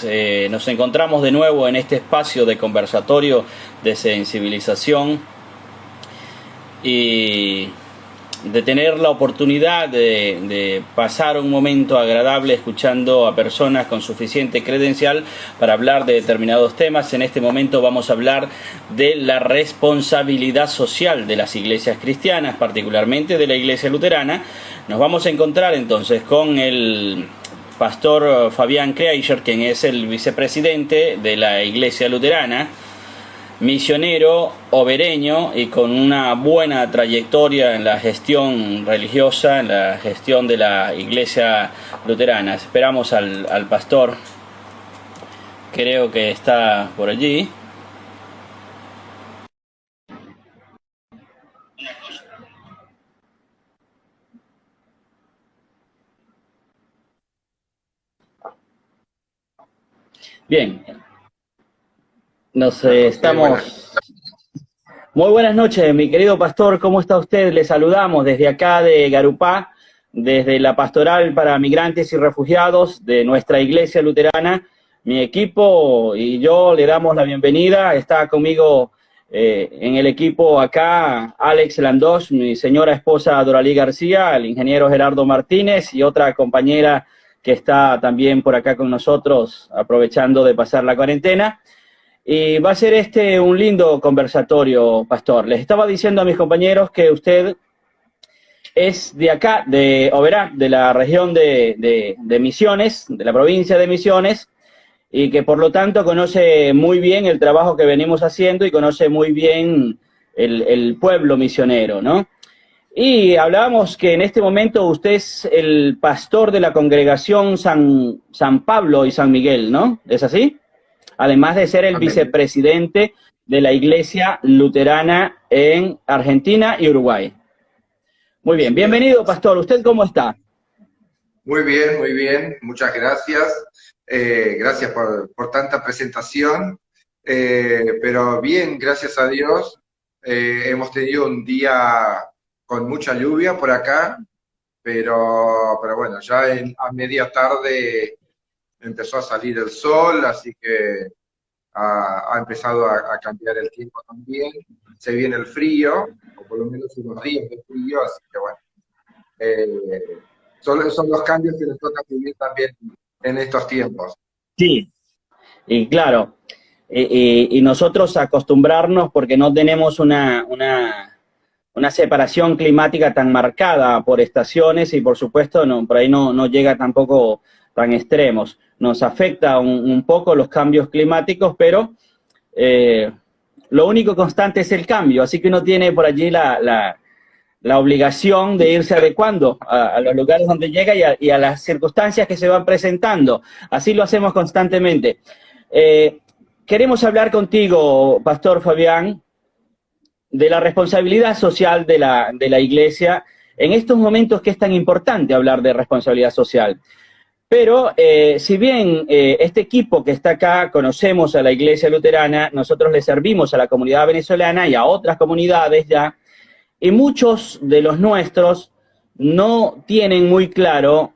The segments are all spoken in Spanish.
noches. Nos encontramos de nuevo en este espacio de conversatorio de sensibilización y de tener la oportunidad de pasar un momento agradable escuchando a personas con suficiente credencial para hablar de determinados temas. En este momento vamos a hablar de la responsabilidad social de las iglesias cristianas, particularmente de la iglesia luterana. Nos vamos a encontrar entonces con el pastor Fabián Kreischer, quien es el vicepresidente de la iglesia luterana, misionero, obereño y con una buena trayectoria en la gestión religiosa, en la gestión de la iglesia luterana. Esperamos al pastor, creo que está por allí. Bien, estamos... Muy buenas noches, mi querido pastor, ¿cómo está usted? Le saludamos desde acá de Garupá, desde la Pastoral para Migrantes y Refugiados de nuestra iglesia luterana. Mi equipo y yo le damos la bienvenida. Está conmigo en el equipo acá Alex Landós, mi señora esposa Doralí García, el ingeniero Gerardo Martínez y otra compañera que está también por acá con nosotros, aprovechando de pasar la cuarentena. Y va a ser un lindo conversatorio, pastor. Les estaba diciendo a mis compañeros que usted es de acá, de Oberá, de la región de Misiones, de la provincia de Misiones, y que por lo tanto conoce muy bien el trabajo que venimos haciendo y conoce muy bien el pueblo misionero, ¿no? Y hablábamos que en este momento usted es el pastor de la congregación San Pablo y San Miguel, ¿no? ¿Es así? Además de ser el vicepresidente de la Iglesia Luterana en Argentina y Uruguay. Muy bien, bienvenido, pastor. ¿Usted cómo está? Muy bien, muchas gracias. Gracias por tanta presentación, pero bien, gracias a Dios. Hemos tenido un día con mucha lluvia por acá, pero bueno, ya a media tarde empezó a salir el sol, así que ha empezado a cambiar el tiempo también. Se viene el frío, o por lo menos unos días de frío, así que bueno, son los cambios que nos toca vivir también en estos tiempos. Sí, y claro, y nosotros acostumbrarnos porque no tenemos una separación climática tan marcada por estaciones y por supuesto por ahí no llega tampoco tan extremos. Nos afecta un poco los cambios climáticos, pero lo único constante es el cambio, así que uno tiene por allí la obligación de irse adecuando a los lugares donde llega y a las circunstancias que se van presentando. Así lo hacemos constantemente. Queremos hablar contigo, Pastor Fabián, de la responsabilidad social de la iglesia en estos momentos que es tan importante hablar de responsabilidad social. Pero si bien este equipo que está acá conocemos a la iglesia luterana, nosotros le servimos a la comunidad venezolana y a otras comunidades ya, y muchos de los nuestros no tienen muy claro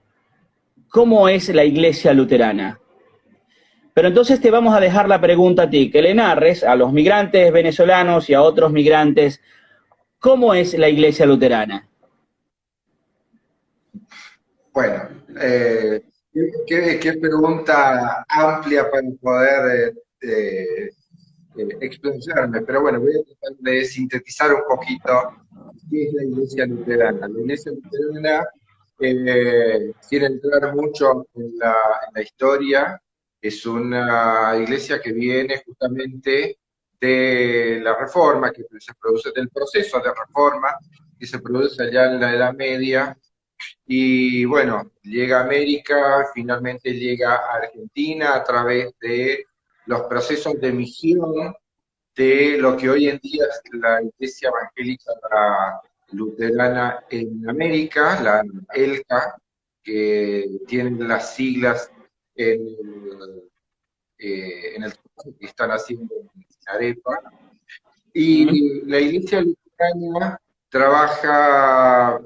cómo es la iglesia luterana. Pero entonces te vamos a dejar la pregunta a ti, que le narres a los migrantes venezolanos y a otros migrantes, ¿cómo es la iglesia luterana? Bueno, qué pregunta amplia para poder explayarme, pero bueno, voy a tratar de sintetizar un poquito qué es la iglesia luterana. La iglesia luterana, sin entrar mucho en la historia, es una iglesia que viene justamente de la reforma, que se produce del proceso de reforma que se produce allá en la Edad Media, y bueno, llega a América, finalmente llega a Argentina a través de los procesos de misión de lo que hoy en día es la Iglesia Evangélica Luterana en América, la ELCA, que tienen las siglas en el trabajo que están haciendo en Arepa. Y la Iglesia Luterana trabaja,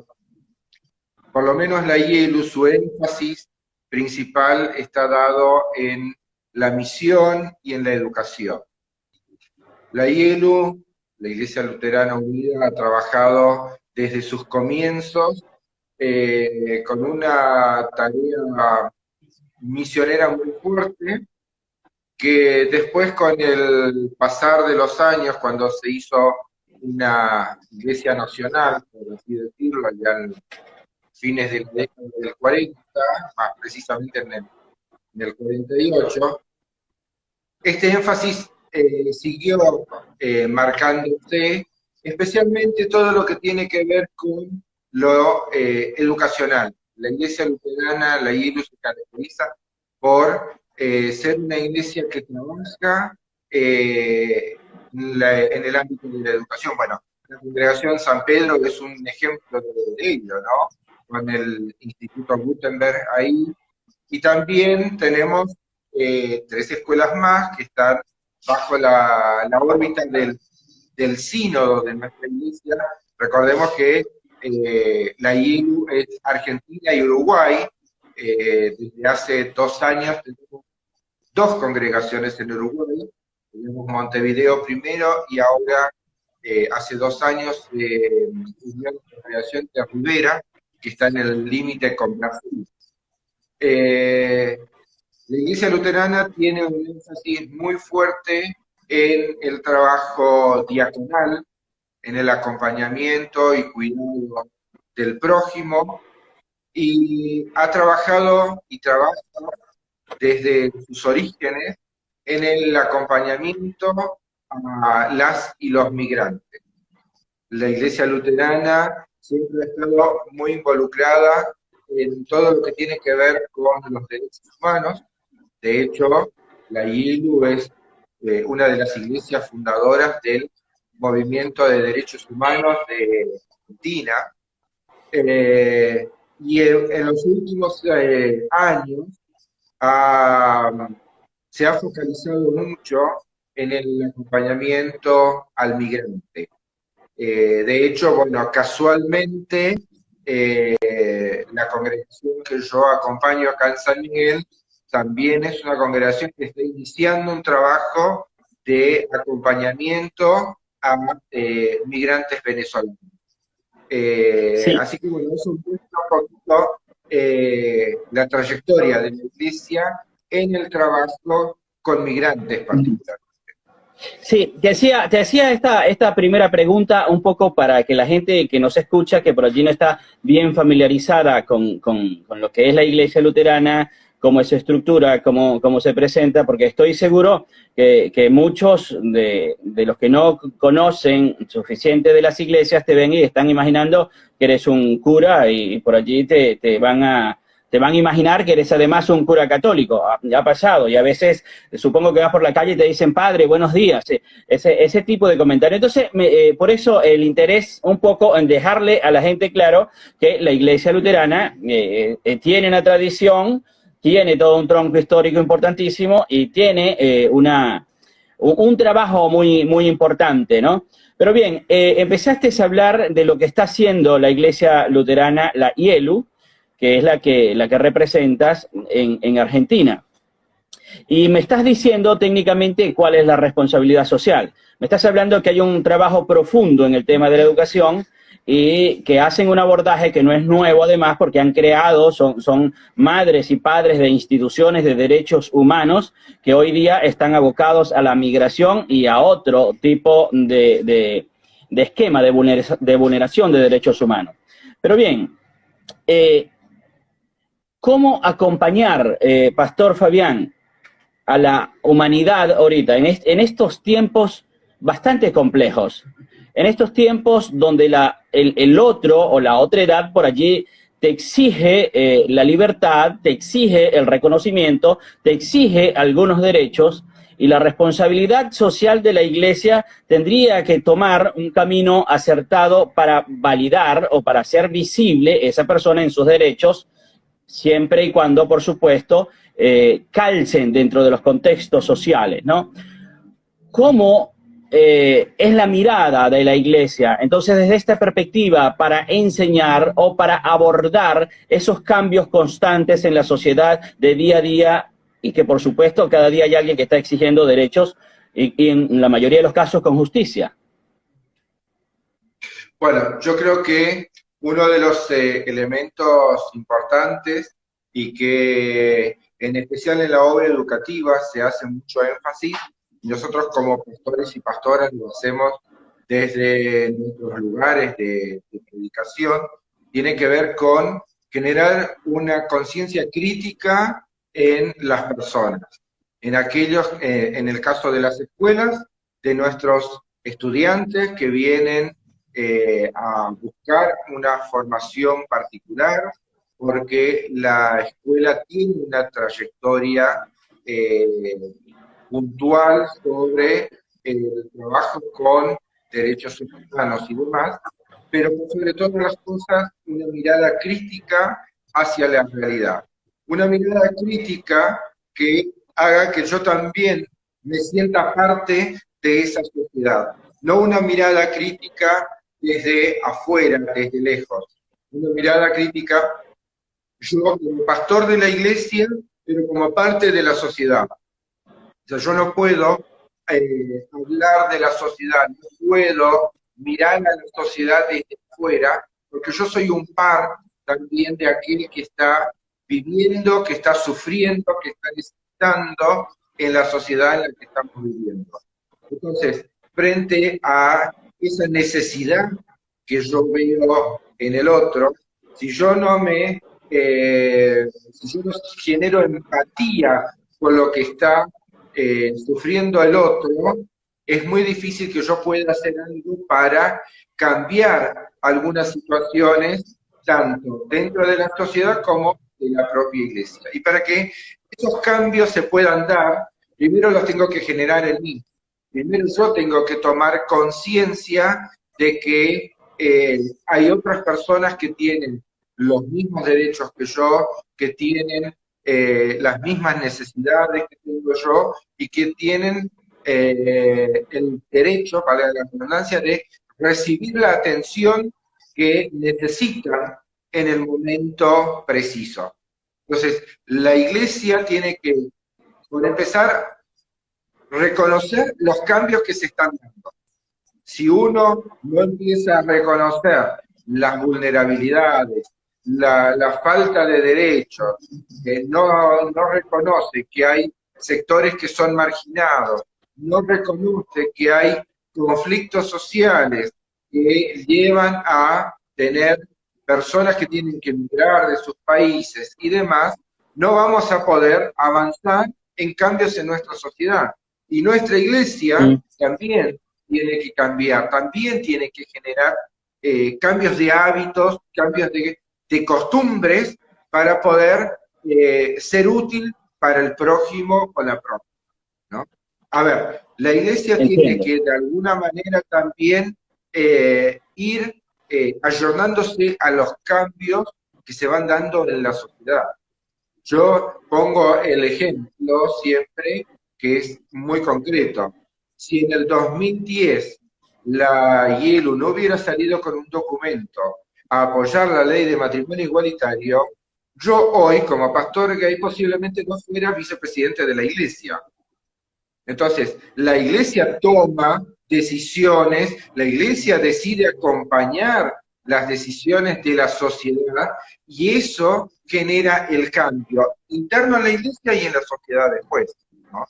por lo menos la IELU, su énfasis principal está dado en la misión y en la educación. La IELU, la Iglesia Luterana Unida, ha trabajado desde sus comienzos con una tarea misionera muy fuerte, que después con el pasar de los años, cuando se hizo una iglesia nacional, por así decirlo, ya en fines de la década del 40, más precisamente en el 48, este énfasis siguió marcándose, especialmente todo lo que tiene que ver con lo educacional. La iglesia luterana, la IELU, se caracteriza por ser una iglesia que trabaja en el ámbito de la educación. Bueno, la congregación San Pedro es un ejemplo de ello, ¿no? Con el Instituto Gutenberg ahí. Y también tenemos 3 escuelas más que están bajo la órbita del sínodo de nuestra iglesia. Recordemos que la IELU es Argentina y Uruguay. Desde hace 2 años tenemos 2 congregaciones en Uruguay. Tenemos Montevideo primero y ahora, hace 2 años, una congregación de Rivera, que está en el límite con Brasil. La Iglesia Luterana tiene un énfasis muy fuerte en el trabajo diaconal, en el acompañamiento y cuidado del prójimo, y ha trabajado y trabaja desde sus orígenes en el acompañamiento a las y los migrantes. La Iglesia Luterana siempre ha estado muy involucrada en todo lo que tiene que ver con los derechos humanos. De hecho, la IELU es una de las iglesias fundadoras del movimiento de derechos humanos de Argentina, y en los últimos años se ha focalizado mucho en el acompañamiento al migrante. De hecho, bueno, casualmente, la congregación que yo acompaño acá en San Miguel también es una congregación que está iniciando un trabajo de acompañamiento a migrantes venezolanos. Sí. Así que bueno, eso muestra un poquito la trayectoria de la iglesia en el trabajo con migrantes particularmente. Sí, te hacía esta primera pregunta un poco para que la gente que nos escucha, que por allí no está bien familiarizada con lo que es la iglesia luterana, cómo es su estructura, cómo se presenta, porque estoy seguro que muchos de los que no conocen suficiente de las iglesias te ven y están imaginando que eres un cura y por allí te van a imaginar que eres además un cura católico. Ya ha pasado, y a veces supongo que vas por la calle y te dicen, padre, buenos días, ese tipo de comentarios. Entonces, por eso el interés un poco en dejarle a la gente claro que la iglesia luterana tiene una tradición, tiene todo un tronco histórico importantísimo y tiene un trabajo muy importante, ¿no? Pero bien, empezaste a hablar de lo que está haciendo la iglesia luterana, la IELU, que es la que representas en Argentina. Y me estás diciendo técnicamente cuál es la responsabilidad social. Me estás hablando que hay un trabajo profundo en el tema de la educación y que hacen un abordaje que no es nuevo además porque han creado, son madres y padres de instituciones de derechos humanos que hoy día están abocados a la migración y a otro tipo de esquema de vulneración de derechos humanos. Pero bien, ¿cómo acompañar, Pastor Fabián, a la humanidad ahorita, en estos tiempos bastante complejos, en estos tiempos donde el otro o la otra edad por allí te exige la libertad, te exige el reconocimiento, te exige algunos derechos, y la responsabilidad social de la iglesia tendría que tomar un camino acertado para validar o para hacer visible esa persona en sus derechos, siempre y cuando, por supuesto, calcen dentro de los contextos sociales, ¿no? ¿Cómo es la mirada de la iglesia? Entonces, desde esta perspectiva, para enseñar o para abordar esos cambios constantes en la sociedad de día a día y que por supuesto cada día hay alguien que está exigiendo derechos y en la mayoría de los casos con justicia. Bueno, yo creo que uno de los elementos importantes y que en especial en la obra educativa se hace mucho énfasis, y nosotros como pastores y pastoras lo hacemos desde nuestros lugares de predicación, tiene que ver con generar una conciencia crítica en las personas, en aquellos, en el caso de las escuelas, de nuestros estudiantes que vienen a buscar una formación particular, porque la escuela tiene una trayectoria puntual sobre el trabajo con derechos humanos y demás, pero sobre todas las cosas una mirada crítica hacia la realidad. Una mirada crítica que haga que yo también me sienta parte de esa sociedad. No una mirada crítica desde afuera, desde lejos. Una mirada crítica, yo como pastor de la iglesia, pero como parte de la sociedad. O sea, yo no puedo hablar de la sociedad, no puedo mirar a la sociedad desde afuera, porque yo soy un par también de aquel que está viviendo, que está sufriendo, que está necesitando en la sociedad en la que estamos viviendo. Entonces, frente a esa necesidad que yo veo en el otro, si yo no si yo no genero empatía con lo que está sufriendo el otro, es muy difícil que yo pueda hacer algo para cambiar algunas situaciones, tanto dentro de la sociedad como de la propia iglesia. Y para que esos cambios se puedan dar, primero los tengo que generar en mí. Primero yo tengo que tomar conciencia de que hay otras personas que tienen los mismos derechos que yo, que tienen las mismas necesidades que tengo yo y que tienen el derecho, para la redundancia, de recibir la atención que necesitan en el momento preciso. Entonces, la iglesia tiene que, por empezar, reconocer los cambios que se están dando. Si uno no empieza a reconocer las vulnerabilidades, la falta de derechos, no reconoce que hay sectores que son marginados, no reconoce que hay conflictos sociales que llevan a tener personas que tienen que emigrar de sus países y demás, no vamos a poder avanzar en cambios en nuestra sociedad. Y nuestra iglesia también tiene que cambiar, también tiene que generar cambios de hábitos, cambios de costumbres para poder ser útil para el prójimo o la prójima, ¿no? A ver, la iglesia tiene que de alguna manera también ir ayornándose a los cambios que se van dando en la sociedad. Yo pongo el ejemplo siempre que es muy concreto. Si en el 2010 la IELU no hubiera salido con un documento a apoyar la ley de matrimonio igualitario, yo hoy, como pastor gay, posiblemente no fuera vicepresidente de la iglesia. Entonces, la iglesia toma decisiones, la iglesia decide acompañar las decisiones de la sociedad, y eso genera el cambio interno en la iglesia y en la sociedad después, ¿no?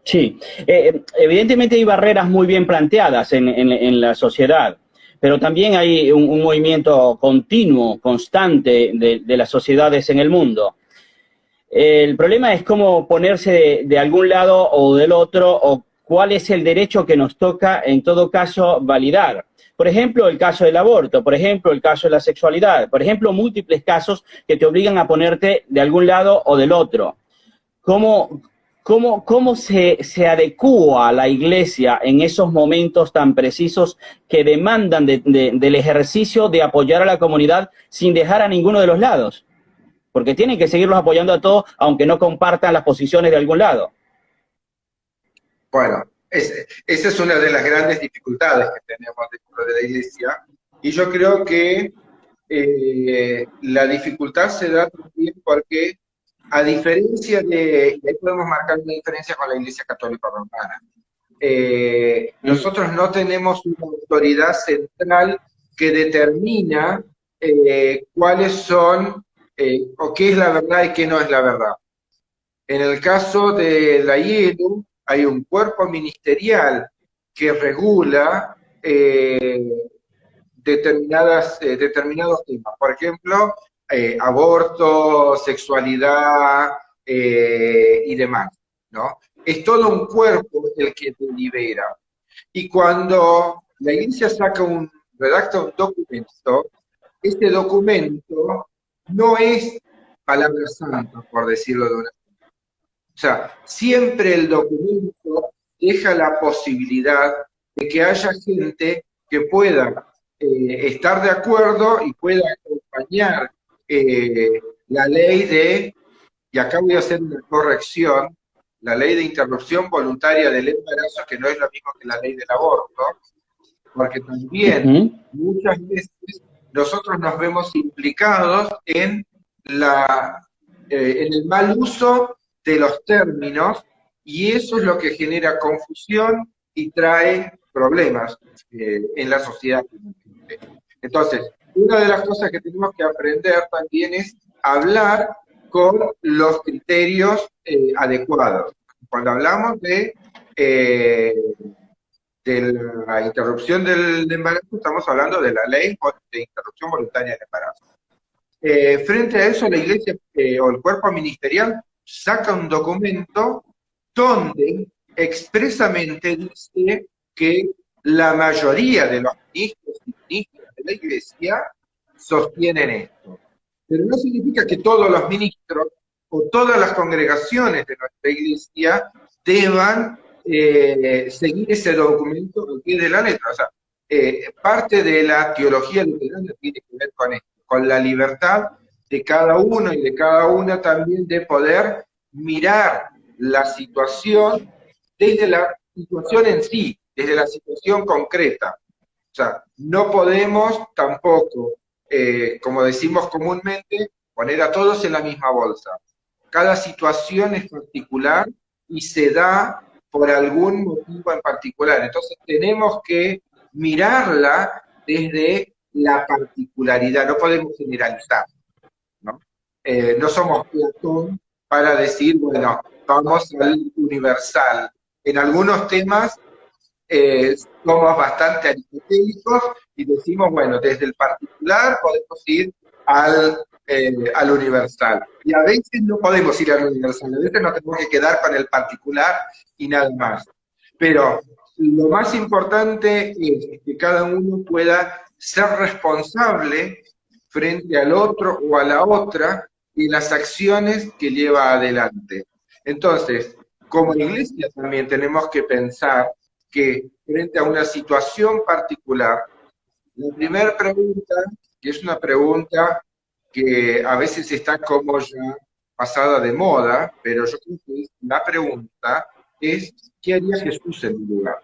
Sí, evidentemente hay barreras muy bien planteadas en la sociedad, pero también hay un movimiento continuo, constante de las sociedades en el mundo. El problema es cómo ponerse de algún lado o del otro, o cuál es el derecho que nos toca, en todo caso, validar. Por ejemplo, el caso del aborto, por ejemplo, el caso de la sexualidad, por ejemplo, múltiples casos que te obligan a ponerte de algún lado o del otro. ¿Cómo se adecúa a la iglesia en esos momentos tan precisos que demandan del ejercicio de apoyar a la comunidad sin dejar a ninguno de los lados? Porque tienen que seguirlos apoyando a todos, aunque no compartan las posiciones de algún lado. Bueno, esa es una de las grandes dificultades que tenemos dentro de la iglesia, y yo creo que la dificultad se da también porque A diferencia de, y ahí podemos marcar una diferencia con la Iglesia Católica Romana. Nosotros no tenemos una autoridad central que determina cuáles son, o qué es la verdad y qué no es la verdad. En el caso de la IELU, hay un cuerpo ministerial que regula determinados temas. Por ejemplo, aborto, sexualidad y demás, ¿no? Es todo un cuerpo el que delibera. Y cuando la Iglesia redacta un documento, este documento no es palabra santa, por decirlo de una forma. O sea, siempre el documento deja la posibilidad de que haya gente que pueda estar de acuerdo y pueda acompañar la ley y acá voy a hacer una corrección, la ley de interrupción voluntaria del embarazo, que no es lo mismo que la ley del aborto, porque también muchas veces nosotros nos vemos implicados en el mal uso de los términos, y eso es lo que genera confusión y trae problemas en la sociedad. Entonces, una de las cosas que tenemos que aprender también es hablar con los criterios adecuados. Cuando hablamos de la interrupción del embarazo, estamos hablando de la ley de interrupción voluntaria del embarazo. Frente a eso, la Iglesia o el cuerpo ministerial saca un documento donde expresamente dice que la mayoría de los ministros y ministras de la Iglesia sostienen esto. Pero no significa que todos los ministros o todas las congregaciones de nuestra Iglesia deban seguir ese documento al pie de la letra. O sea, parte de la teología luterana tiene que ver con esto, con la libertad de cada uno y de cada una también de poder mirar la situación desde la situación en sí, desde la situación concreta. O sea, no podemos tampoco, como decimos comúnmente, poner a todos en la misma bolsa. Cada situación es particular y se da por algún motivo en particular. Entonces tenemos que mirarla desde la particularidad, no podemos generalizar, ¿no? No somos Platón para decir, bueno, vamos al universal. En algunos temas somos bastante aristotélicos y decimos, bueno, desde el particular podemos ir al universal. Y a veces no podemos ir al universal, a veces nos tenemos que quedar con el particular y nada más. Pero lo más importante es que cada uno pueda ser responsable frente al otro o a la otra y las acciones que lleva adelante. Entonces, como iglesia también tenemos que pensar que frente a una situación particular, la primera pregunta, que es una pregunta que a veces está como ya pasada de moda, pero yo creo que la pregunta es, ¿qué haría Jesús en mi lugar?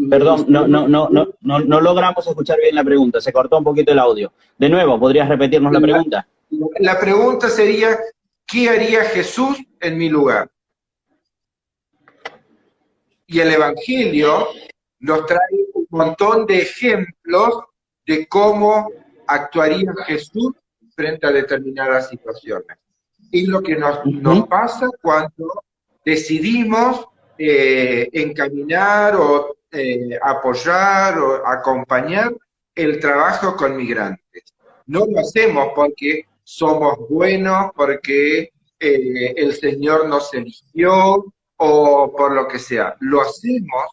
Perdón, no logramos escuchar bien la pregunta, se cortó un poquito el audio. De nuevo, ¿podrías repetirnos la pregunta? La pregunta sería, ¿qué haría Jesús en mi lugar? Y el Evangelio nos trae un montón de ejemplos de cómo actuaría Jesús frente a determinadas situaciones. Es lo que nos pasa cuando decidimos encaminar o apoyar o acompañar el trabajo con migrantes. No lo hacemos porque somos buenos, porque el Señor nos eligió o por lo que sea. Lo hacemos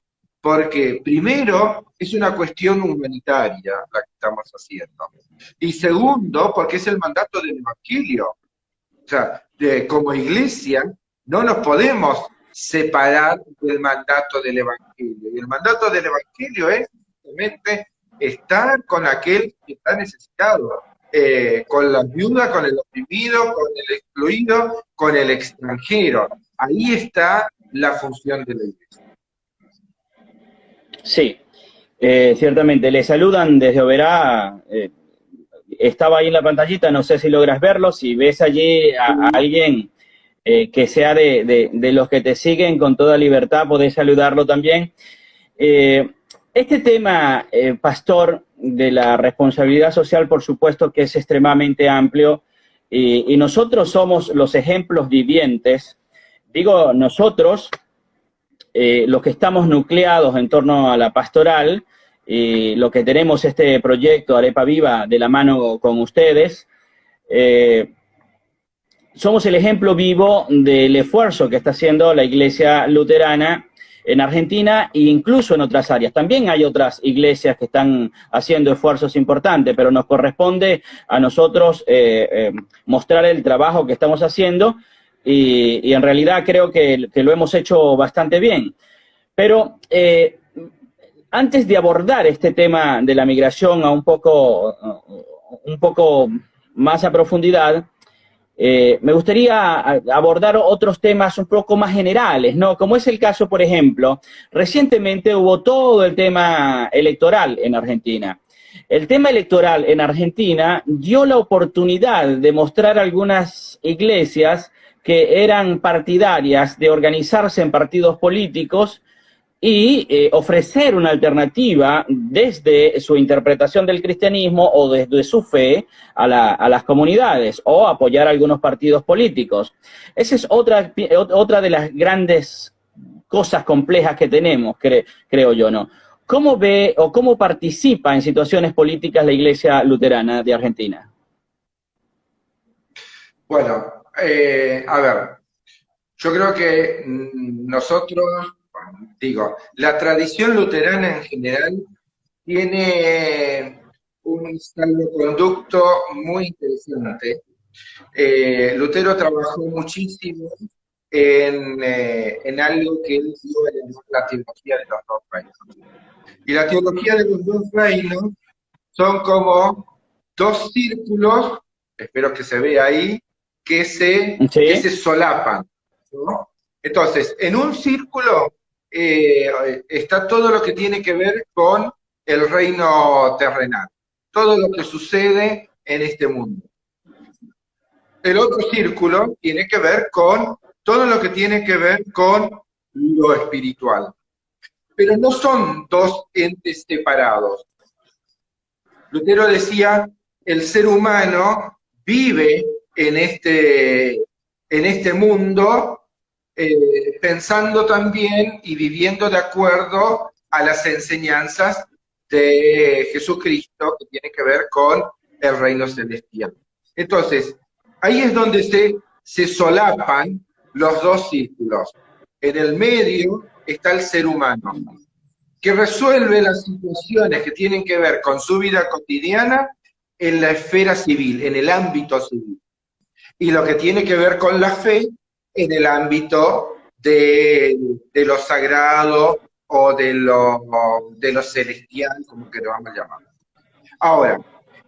porque primero es una cuestión humanitaria la que estamos haciendo. Y segundo, porque es el mandato del Evangelio. O sea, como iglesia no nos podemos separar del mandato del Evangelio. Y el mandato del Evangelio es simplemente estar con aquel que está necesitado, con la viuda, con el oprimido, con el excluido, con el extranjero. Ahí está la función de la iglesia. Sí, ciertamente. Le saludan desde Oberá, estaba ahí en la pantallita, no sé si logras verlo, si ves allí a alguien que sea de los que te siguen con toda libertad, podés saludarlo también. Este tema, Pastor, de la responsabilidad social, por supuesto que es extremadamente amplio, y nosotros somos los ejemplos vivientes. Digo nosotros, los que estamos nucleados en torno a la pastoral, y lo que tenemos este proyecto Arepa Viva de la mano con ustedes, somos el ejemplo vivo del esfuerzo que está haciendo la Iglesia Luterana en Argentina e incluso en otras áreas. También hay otras iglesias que están haciendo esfuerzos importantes, pero nos corresponde a nosotros mostrar el trabajo que estamos haciendo y en realidad creo que lo hemos hecho bastante bien. Pero antes de abordar este tema de la migración a un poco más a profundidad, me gustaría abordar otros temas un poco más generales, ¿no? Como es el caso, por ejemplo, recientemente hubo todo el tema electoral en Argentina. El tema electoral en Argentina dio la oportunidad de mostrar a algunas iglesias que eran partidarias de organizarse en partidos políticos y ofrecer una alternativa desde su interpretación del cristianismo o desde su fe a las comunidades o apoyar a algunos partidos políticos. Esa es otra de las grandes cosas complejas que tenemos, creo yo, ¿no? ¿Cómo ve o cómo participa en situaciones políticas la Iglesia Luterana de Argentina? Bueno, a ver, yo creo que nosotros, digo, la tradición luterana en general tiene un salvoconducto muy interesante. Lutero trabajó muchísimo en algo que él dio la teología de los dos reinos. Y la teología de los dos reinos son como dos círculos, espero que se vea ahí, que se solapan, ¿no? Entonces, en un círculo está todo lo que tiene que ver con el reino terrenal, todo lo que sucede en este mundo. El otro círculo tiene que ver con todo lo que tiene que ver con lo espiritual. Pero no son dos entes separados. Lutero decía, el ser humano vive en este mundo pensando también y viviendo de acuerdo a las enseñanzas de Jesucristo que tiene que ver con el reino celestial. Entonces, ahí es donde se solapan los dos círculos. En el medio está el ser humano, que resuelve las situaciones que tienen que ver con su vida cotidiana en la esfera civil, en el ámbito civil. Y lo que tiene que ver con la fe en el ámbito de lo sagrado o de lo celestial, como que lo vamos a llamar. Ahora,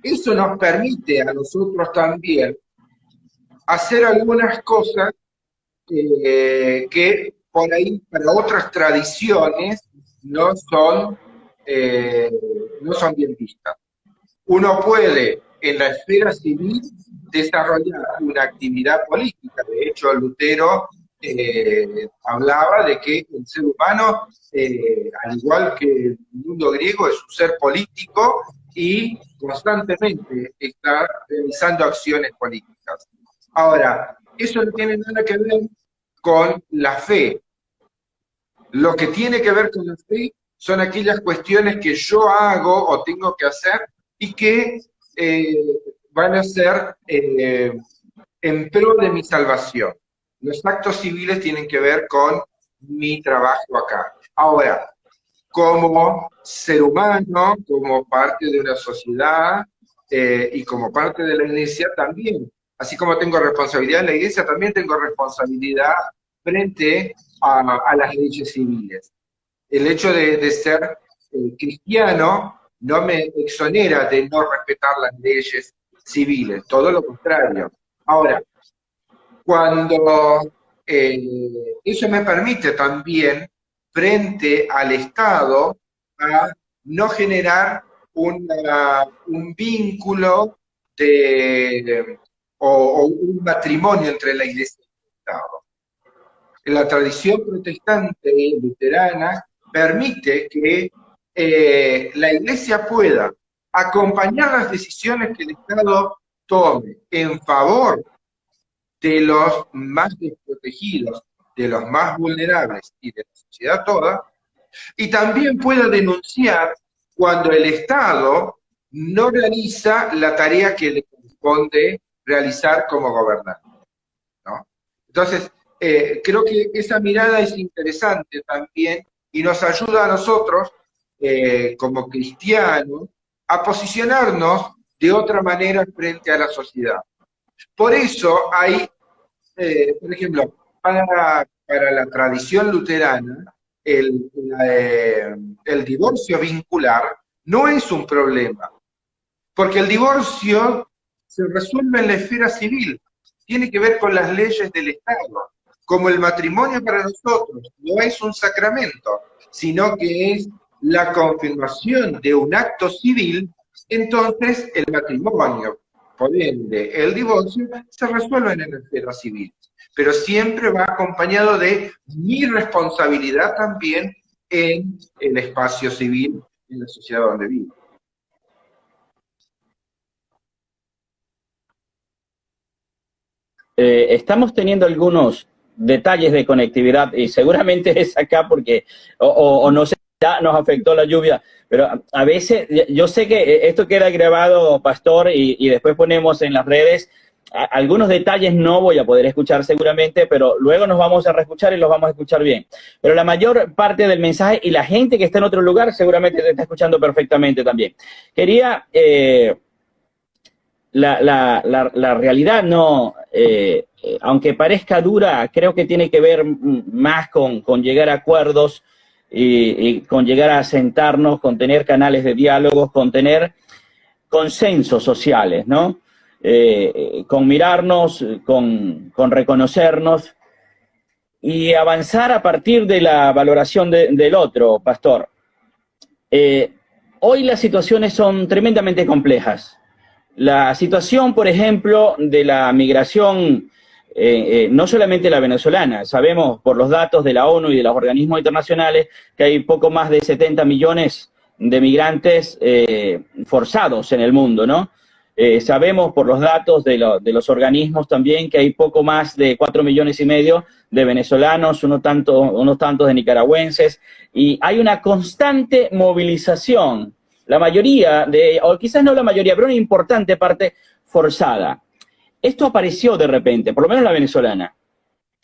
eso nos permite a nosotros también hacer algunas cosas que por ahí para otras tradiciones no son bien vistas. Uno puede en la esfera civil desarrollar una actividad política. De hecho, Lutero hablaba de que el ser humano, al igual que el mundo griego, es un ser político y constantemente está realizando acciones políticas. Ahora, eso no tiene nada que ver con la fe. Lo que tiene que ver con la fe son aquellas cuestiones que yo hago o tengo que hacer y que van a ser en pro de mi salvación. Los actos civiles tienen que ver con mi trabajo acá. Ahora, como ser humano, como parte de una sociedad y como parte de la iglesia también, así como tengo responsabilidad en la iglesia, también tengo responsabilidad frente a las leyes civiles. El hecho de ser cristiano no me exonera de no respetar las leyes civiles, todo lo contrario. Ahora, cuando eso me permite también, frente al Estado, a no generar un vínculo o un matrimonio entre la Iglesia y el Estado. La tradición protestante luterana permite que la Iglesia pueda acompañar las decisiones que el Estado tome en favor de los más desprotegidos, de los más vulnerables y de la sociedad toda, y también pueda denunciar cuando el Estado no realiza la tarea que le corresponde realizar como gobernante, ¿no? Entonces, creo que esa mirada es interesante también y nos ayuda a nosotros, como cristianos, a posicionarnos de otra manera frente a la sociedad. Por eso hay, por ejemplo, para la tradición luterana, el divorcio vincular no es un problema, porque el divorcio se resuelve en la esfera civil, tiene que ver con las leyes del Estado. Como el matrimonio para nosotros no es un sacramento, sino que es la confirmación de un acto civil, entonces el matrimonio, por ende el divorcio, se resuelven en la esfera civil. Pero siempre va acompañado de mi responsabilidad también en el espacio civil, en la sociedad donde vivo. Estamos teniendo algunos detalles de conectividad y seguramente es acá porque, o no sé, ya nos afectó la lluvia, pero a veces, yo sé que esto queda grabado, Pastor, y después ponemos en las redes. Algunos detalles no voy a poder escuchar seguramente, pero luego nos vamos a reescuchar y los vamos a escuchar bien. Pero la mayor parte del mensaje y la gente que está en otro lugar seguramente te está escuchando perfectamente también. Quería... la realidad no, aunque parezca dura, creo que tiene que ver más con llegar a acuerdos y con llegar a sentarnos, con tener canales de diálogos, con tener consensos sociales, ¿no? Con mirarnos, con reconocernos y avanzar a partir de la valoración del otro, Pastor. Hoy las situaciones son tremendamente complejas. La situación, por ejemplo, de la migración, no solamente la venezolana, sabemos por los datos de la ONU y de los organismos internacionales que hay poco más de 70 millones de migrantes forzados en el mundo, ¿no? Sabemos por los datos de los organismos también que hay poco más de 4,5 millones de venezolanos, unos tantos de nicaragüenses, y hay una constante movilización. La mayoría, o quizás no la mayoría, pero una importante parte forzada. Esto apareció de repente, por lo menos la venezolana,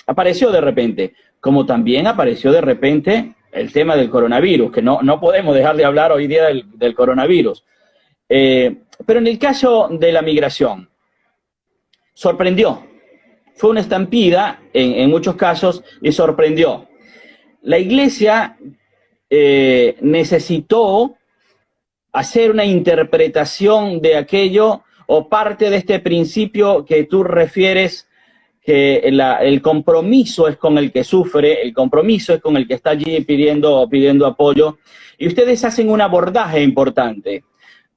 apareció de repente, como también apareció de repente el tema del coronavirus, que no podemos dejar de hablar hoy día del coronavirus. Pero en el caso de la migración, sorprendió. Fue una estampida en muchos casos y sorprendió. La Iglesia necesitó hacer una interpretación de aquello o parte de este principio que tú refieres, que el compromiso es con el que sufre, el compromiso es con el que está allí pidiendo apoyo, y ustedes hacen un abordaje importante.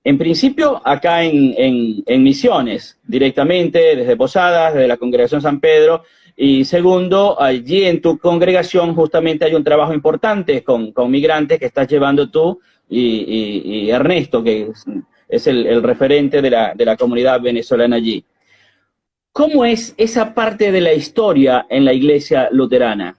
En principio, acá en Misiones, directamente desde Posadas, desde la Congregación San Pedro, y segundo, allí en tu congregación justamente hay un trabajo importante con migrantes que estás llevando tú, y Ernesto, que es el referente de la comunidad venezolana allí. ¿Cómo es esa parte de la historia en la iglesia luterana?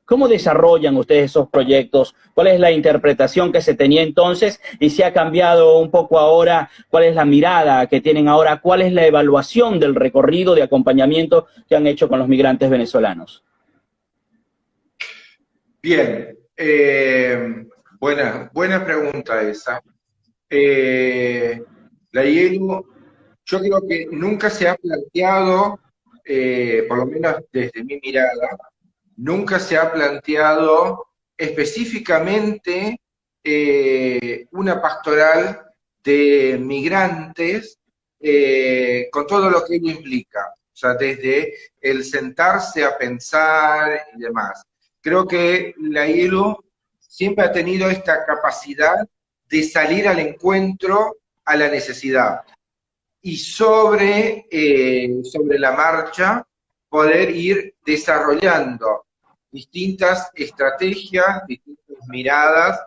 ¿Cómo desarrollan ustedes esos proyectos? ¿Cuál es la interpretación que se tenía entonces y si ha cambiado un poco ahora? ¿Cuál es la mirada que tienen ahora? ¿Cuál es la evaluación del recorrido de acompañamiento que han hecho con los migrantes venezolanos? Bien, buena pregunta esa. La IELU, yo creo que nunca se ha planteado, por lo menos desde mi mirada, nunca se ha planteado específicamente una pastoral de migrantes con todo lo que ello implica. O sea, desde el sentarse a pensar y demás. Creo que la IELU siempre ha tenido esta capacidad de salir al encuentro a la necesidad. y sobre la marcha poder ir desarrollando distintas estrategias, distintas miradas,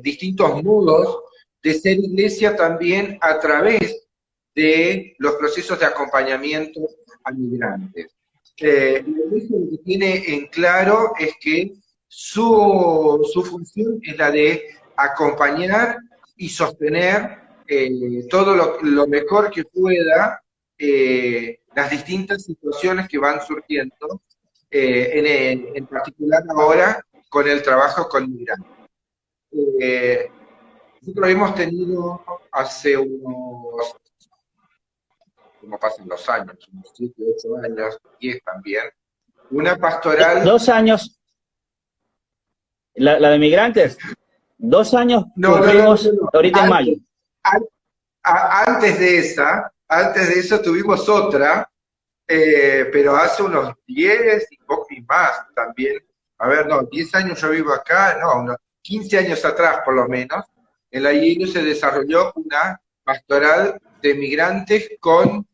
distintos modos de ser iglesia también a través de los procesos de acompañamiento a migrantes. La iglesia lo que tiene en claro es que su función es la de acompañar y sostener todo lo mejor que pueda las distintas situaciones que van surgiendo, en particular ahora con el trabajo con migrantes. Nosotros hemos tenido hace unos, como pasan los años, unos 7, 8 años, 10 también, una pastoral... 2 años, la de migrantes, 2 años cumplimos ahorita en mayo. Antes de esa tuvimos otra, pero hace unos 10 y más también. A ver, no, 10 años yo vivo acá, no, unos 15 años atrás por lo menos, en la IELU se desarrolló una pastoral de migrantes con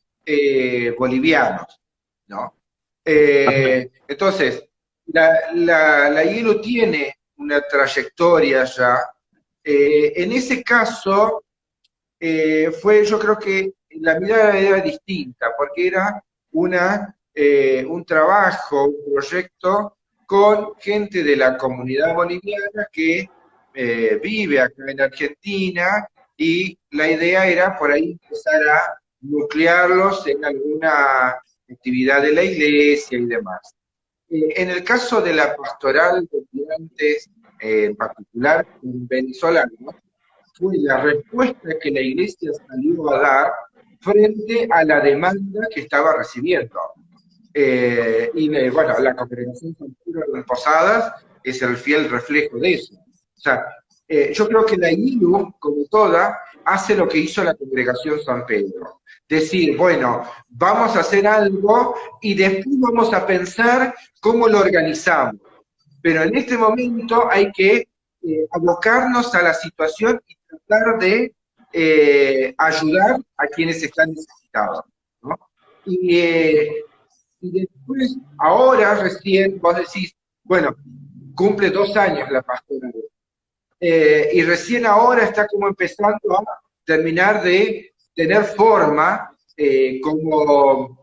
bolivianos, ¿no? Entonces, la IELU tiene una trayectoria ya. En ese caso, yo creo que la mirada era distinta, porque era un trabajo, un proyecto con gente de la comunidad boliviana que vive acá en Argentina, y la idea era por ahí empezar a nuclearlos en alguna actividad de la iglesia y demás. En el caso de la pastoral de migrantes, en particular venezolanos, fue la respuesta que la iglesia salió a dar frente a la demanda que estaba recibiendo. Bueno, la congregación San Pedro en Posadas es el fiel reflejo de eso. O sea, yo creo que la ILU, como toda, hace lo que hizo la congregación San Pedro. Decir, bueno, vamos a hacer algo y después vamos a pensar cómo lo organizamos. Pero en este momento hay que abocarnos a la situación y tratar de ayudar a quienes están necesitados, ¿no? Y después, ahora recién, vos decís, bueno, cumple 2 años la pastoral, y recién ahora está como empezando a terminar de tener forma como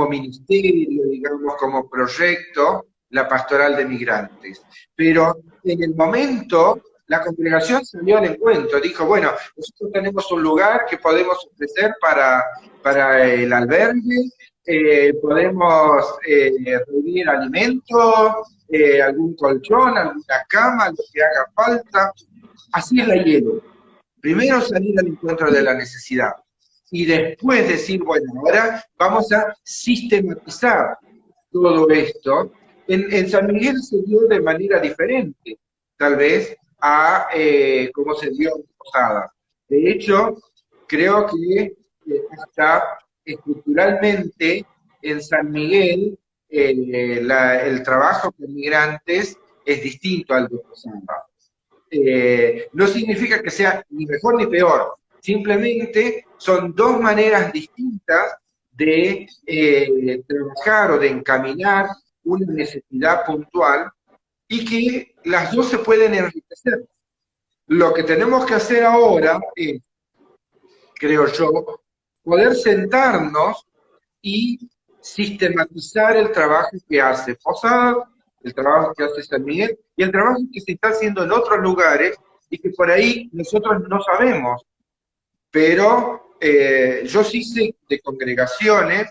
ministerio, digamos, como proyecto, la pastoral de migrantes. Pero en el momento, la congregación salió al encuentro, dijo, bueno, nosotros tenemos un lugar que podemos ofrecer para el albergue, podemos reunir alimentos, algún colchón, alguna cama, lo que haga falta. Así es la IELU. Primero salir al encuentro de la necesidad y después decir, bueno, ahora vamos a sistematizar todo esto. En San Miguel se dio de manera diferente, tal vez, a cómo se dio en Posadas. De hecho, creo que hasta estructuralmente en San Miguel el trabajo con migrantes es distinto al de Posadas. No significa que sea ni mejor ni peor, simplemente son dos maneras distintas de trabajar o de encaminar una necesidad puntual, y que las dos se pueden enriquecer. Lo que tenemos que hacer ahora es, creo yo, poder sentarnos y sistematizar el trabajo que hace Posadas, el trabajo que hace San Miguel, y el trabajo que se está haciendo en otros lugares, y que por ahí nosotros no sabemos. Pero yo sí sé de congregaciones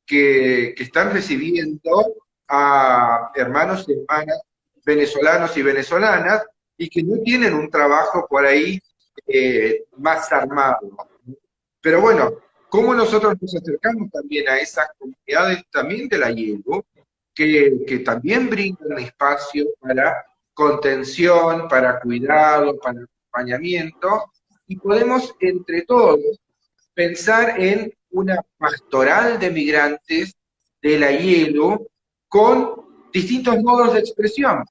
que están recibiendo a hermanos y hermanas venezolanos y venezolanas, y que no tienen un trabajo por ahí más armado. Pero bueno, ¿cómo nosotros nos acercamos también a esas comunidades también de la IELU, que también brindan espacio para contención, para cuidado, para acompañamiento, y podemos entre todos pensar en una pastoral de migrantes de la IELU con distintos modos de expresión?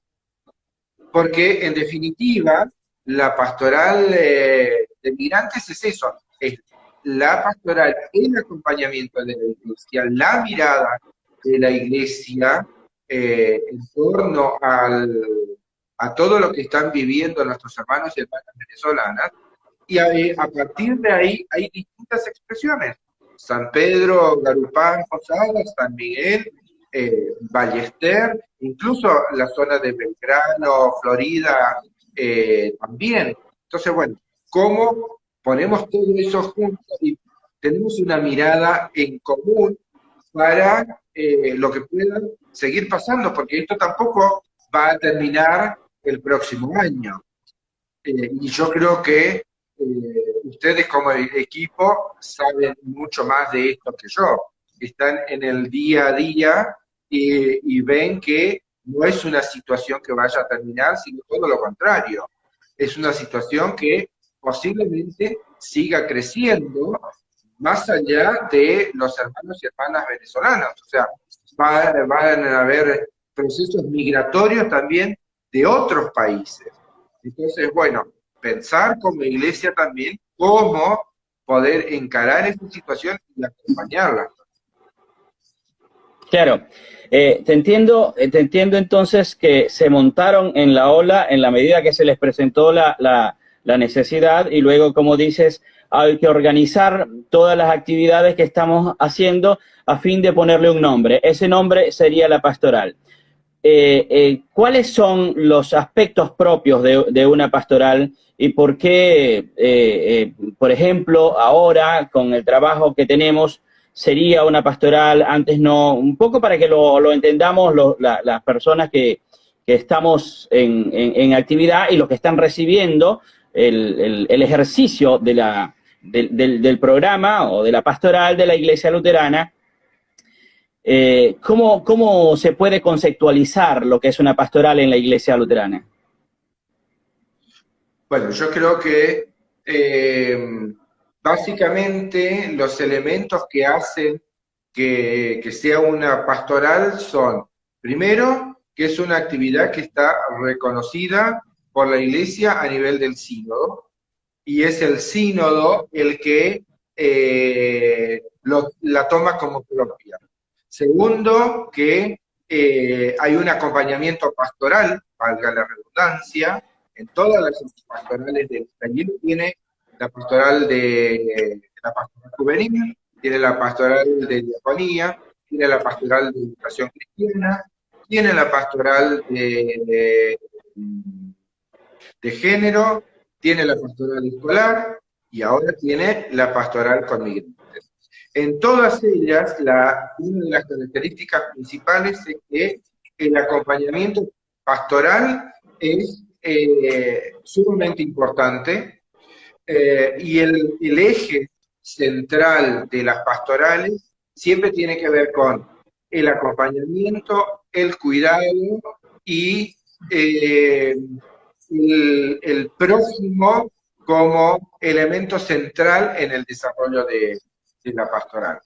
Porque en definitiva, la pastoral de migrantes es eso, es la pastoral, el acompañamiento de la iglesia, la mirada de la iglesia en torno a todo lo que están viviendo nuestros hermanos y hermanas venezolanas, y a partir de ahí hay distintas expresiones. San Pedro, Garupán, Posadas, San Miguel, Ballester, incluso la zona de Belgrano, Florida, también. Entonces, bueno, ¿cómo ponemos todo eso juntos y tenemos una mirada en común para lo que pueda seguir pasando? Porque esto tampoco va a terminar el próximo año. Y yo creo que ustedes como equipo saben mucho más de esto que yo. Están en el día a día y ven que no es una situación que vaya a terminar, sino todo lo contrario. Es una situación que posiblemente siga creciendo más allá de los hermanos y hermanas venezolanas. O sea, van a haber procesos migratorios también de otros países. Entonces, bueno, pensar como iglesia también cómo poder encarar esta situación y acompañarla. Claro, te entiendo entonces que se montaron en la ola en la medida que se les presentó la necesidad y luego, como dices, hay que organizar todas las actividades que estamos haciendo a fin de ponerle un nombre. Ese nombre sería la pastoral. ¿Cuáles son los aspectos propios de una pastoral y por qué, por ejemplo, ahora con el trabajo que tenemos, sería una pastoral, antes no? Un poco para que lo entendamos las personas que estamos en actividad y los que están recibiendo el ejercicio del programa o de la pastoral de la Iglesia Luterana. ¿Cómo se puede conceptualizar lo que es una pastoral en la Iglesia Luterana? Bueno, yo creo que básicamente los elementos que hacen que sea una pastoral son, primero, que es una actividad que está reconocida por la Iglesia a nivel del sínodo, y es el sínodo el que la toma como propia. Segundo, que hay un acompañamiento pastoral, valga la redundancia, en todas las pastorales del taller. Tiene la pastoral la pastoral juvenil, tiene la pastoral de diaconía, tiene la pastoral de educación cristiana, tiene la pastoral de género, tiene la pastoral escolar y ahora tiene la pastoral con migrantes. En todas ellas, una de las características principales es que el acompañamiento pastoral es sumamente importante, y el eje central de las pastorales siempre tiene que ver con el acompañamiento, el cuidado y el prójimo como elemento central en el desarrollo de la pastoral.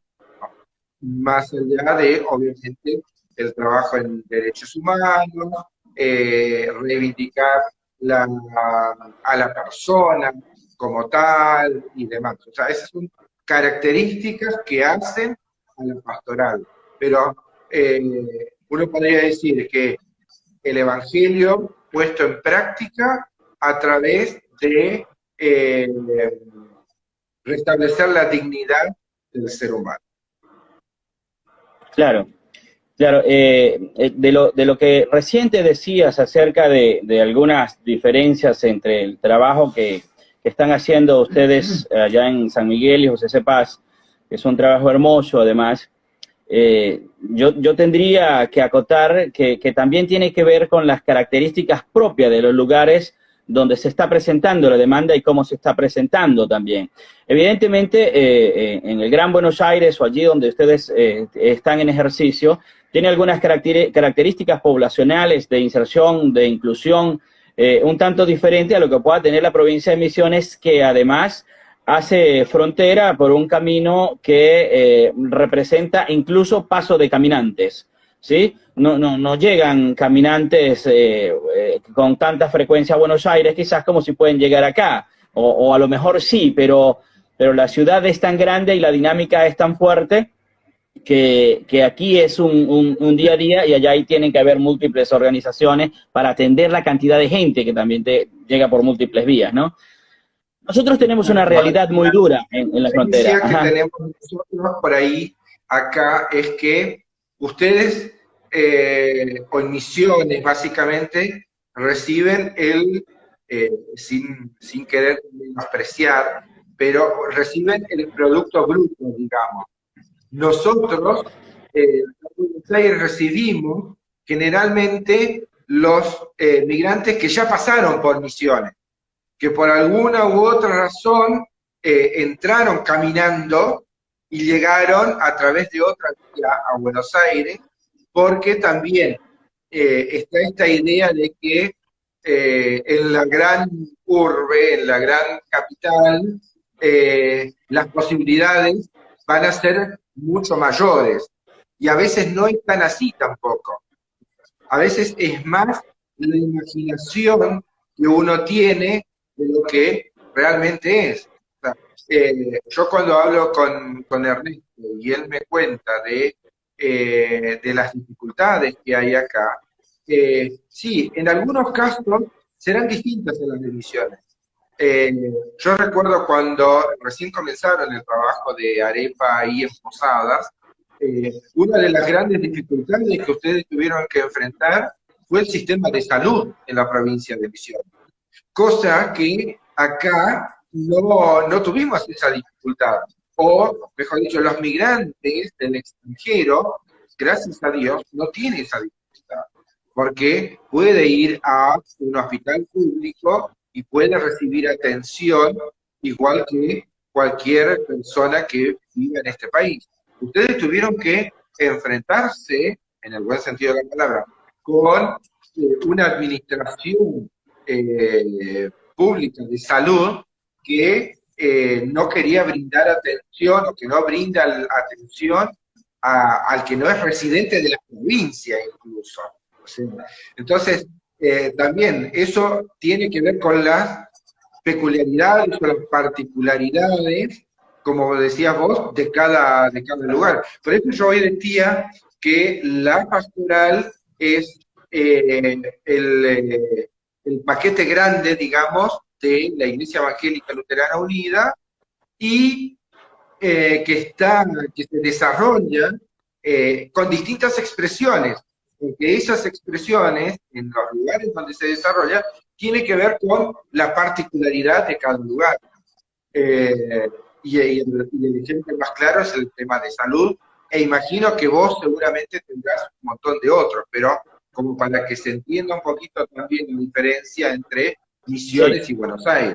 Más allá de, obviamente, el trabajo en derechos humanos, reivindicar a la persona como tal y demás. O sea, esas son características que hacen a la pastoral. Pero uno podría decir que el Evangelio puesto en práctica a través de restablecer la dignidad del ser humano. Claro, claro. De lo que recién te decías acerca de algunas diferencias entre el trabajo que están haciendo ustedes allá en San Miguel y José C. Paz, que es un trabajo hermoso además, yo tendría que acotar que también tiene que ver con las características propias de los lugares donde se está presentando la demanda y cómo se está presentando también. Evidentemente, en el Gran Buenos Aires o allí donde ustedes están en ejercicio, tiene algunas características poblacionales de inserción, de inclusión, un tanto diferente a lo que pueda tener la provincia de Misiones, que además hace frontera por un camino que representa incluso paso de caminantes, ¿sí? No llegan caminantes con tanta frecuencia a Buenos Aires, quizás como si pueden llegar acá, o a lo mejor sí, pero pero la ciudad es tan grande y la dinámica es tan fuerte que aquí es un día a día y allá ahí tienen que haber múltiples organizaciones para atender la cantidad de gente que también te llega por múltiples vías, ¿no? Nosotros tenemos una realidad muy dura en la frontera. Que tenemos nosotros por ahí, acá, es que ustedes, con misiones, básicamente, reciben sin querer menospreciar, pero reciben el producto bruto, digamos. Nosotros, recibimos generalmente los migrantes que ya pasaron por misiones, que por alguna u otra razón entraron caminando y llegaron a través de otra vía a Buenos Aires, porque también está esta idea de que en la gran urbe, en la gran capital, las posibilidades van a ser mucho mayores. Y a veces no es tan así tampoco. A veces es más la imaginación que uno tiene de lo que realmente es. O sea, yo cuando hablo con Ernesto y él me cuenta de las dificultades que hay acá, sí, en algunos casos serán distintas en las divisiones. Yo recuerdo cuando recién comenzaron el trabajo de Arepa ahí en Posadas, una de las grandes dificultades que ustedes tuvieron que enfrentar fue el sistema de salud en la provincia de Misiones. Cosa que acá no tuvimos esa dificultad. O, mejor dicho, los migrantes del extranjero, gracias a Dios, no tienen esa dificultad. Porque puede ir a un hospital público y puede recibir atención igual que cualquier persona que vive en este país. Ustedes tuvieron que enfrentarse, en el buen sentido de la palabra, con una administración pública de salud que no quería brindar atención, o que no brinda atención al que no es residente de la provincia incluso. O sea, entonces, también eso tiene que ver con las peculiaridades o las particularidades, como decías vos, de cada lugar. Por eso yo hoy decía que la pastoral es el paquete grande, digamos, de la Iglesia Evangélica Luterana Unida, y que se desarrolla con distintas expresiones, porque esas expresiones, en los lugares donde se desarrolla, tiene que ver con la particularidad de cada lugar. Y el ejemplo más claro es el tema de salud, e imagino que vos seguramente tendrás un montón de otros, pero como para que se entienda un poquito también la diferencia entre Misiones y Buenos Aires.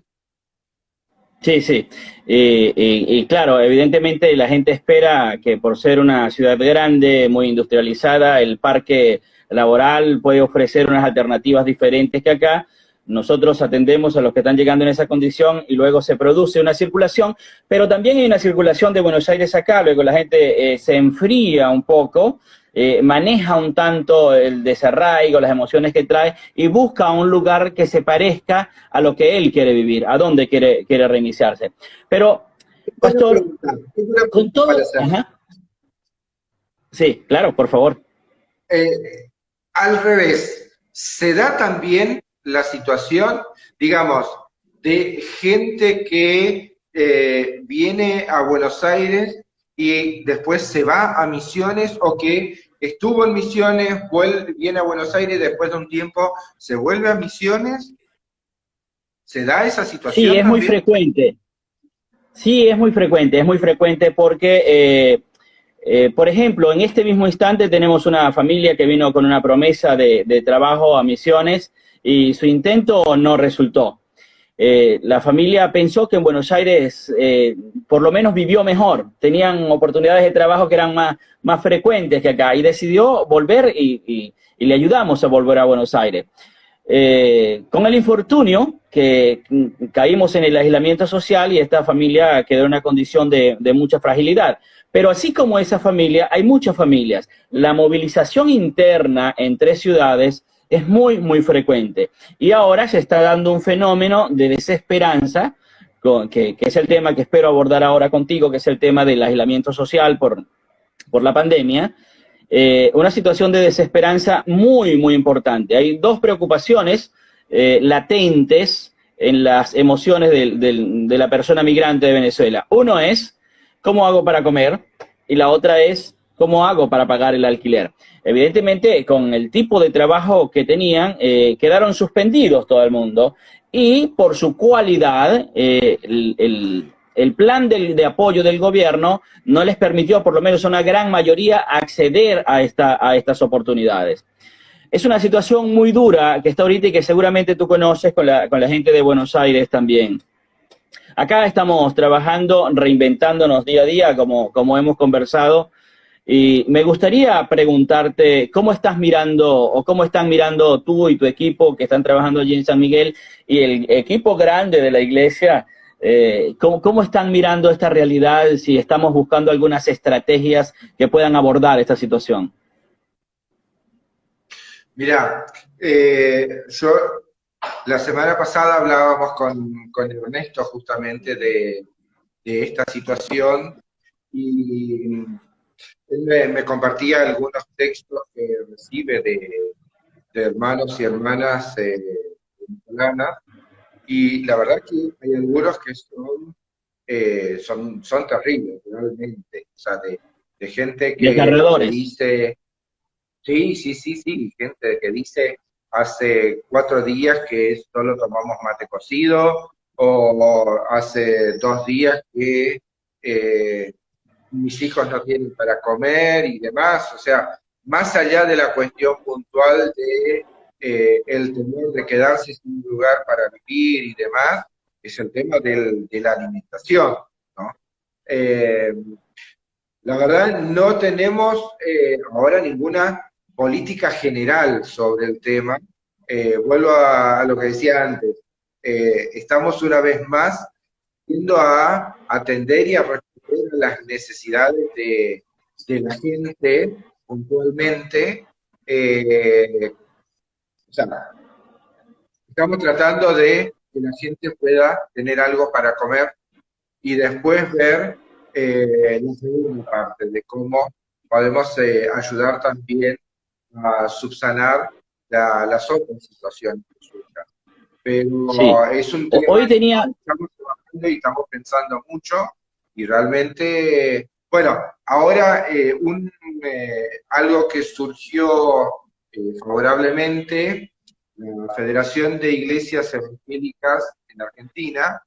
Sí, sí. Y claro, evidentemente la gente espera que por ser una ciudad grande, muy industrializada, el parque laboral puede ofrecer unas alternativas diferentes que acá. Nosotros atendemos a los que están llegando en esa condición y luego se produce una circulación, pero también hay una circulación de Buenos Aires acá, luego la gente se enfría un poco, maneja un tanto el desarraigo, las emociones que trae y busca un lugar que se parezca a lo que él quiere vivir, a dónde quiere reiniciarse. Pero, Pastor, con todo... Ajá. Sí, claro, por favor. Al revés, se da también la situación, digamos, de gente que viene a Buenos Aires y después se va a Misiones, o que estuvo en Misiones, viene a Buenos Aires y después de un tiempo se vuelve a Misiones. ¿Se da esa situación? Sí, es muy frecuente. Sí, es muy frecuente porque, por ejemplo, en este mismo instante tenemos una familia que vino con una promesa de trabajo a Misiones y su intento no resultó. La familia pensó que en Buenos Aires por lo menos vivió mejor, tenían oportunidades de trabajo que eran más frecuentes que acá, y decidió volver y le ayudamos a volver a Buenos Aires. Con el infortunio que caímos en el aislamiento social y esta familia quedó en una condición de mucha fragilidad. Pero así como esa familia, hay muchas familias. La movilización interna entre ciudades es muy frecuente. Y ahora se está dando un fenómeno de desesperanza que es el tema que espero abordar ahora contigo, que es el tema del aislamiento social por la pandemia, una situación de desesperanza muy, muy importante. Hay dos preocupaciones latentes en las emociones de la persona migrante de Venezuela. Uno es, ¿cómo hago para comer? Y la otra es, ¿cómo hago para pagar el alquiler? Evidentemente, con el tipo de trabajo que tenían, quedaron suspendidos todo el mundo, y por su cualidad, el plan de apoyo del gobierno no les permitió, por lo menos a una gran mayoría, acceder a estas oportunidades. Es una situación muy dura que está ahorita y que seguramente tú conoces con la gente de Buenos Aires también. Acá estamos trabajando, reinventándonos día a día, como hemos conversado, y me gustaría preguntarte cómo estás mirando o cómo están mirando tú y tu equipo que están trabajando allí en San Miguel y el equipo grande de la iglesia, cómo están mirando esta realidad, si estamos buscando algunas estrategias que puedan abordar esta situación. Mirá, yo la semana pasada hablábamos con Ernesto justamente de esta situación y él me compartía algunos textos que recibe de hermanos y hermanas venezolanas, y la verdad que hay algunos que son terribles, realmente. O sea, de gente que dice, sí, gente que dice hace 4 días que solo tomamos mate cocido, o hace 2 días que mis hijos no tienen para comer y demás. O sea, más allá de la cuestión puntual de el temor de quedarse sin lugar para vivir y demás, es el tema de la alimentación, ¿no? La verdad, no tenemos ahora ninguna política general sobre el tema. Vuelvo a lo que decía antes. Estamos una vez más yendo a atender y a responder a las necesidades de la gente puntualmente. O sea, estamos tratando de que la gente pueda tener algo para comer y después ver la segunda parte de cómo podemos ayudar también a subsanar las otras situaciones que surjan. Pero sí, es un tema hoy tenía... que estamos trabajando y estamos pensando mucho, y realmente, bueno, ahora algo que surgió favorablemente, la Federación de Iglesias Evangélicas en Argentina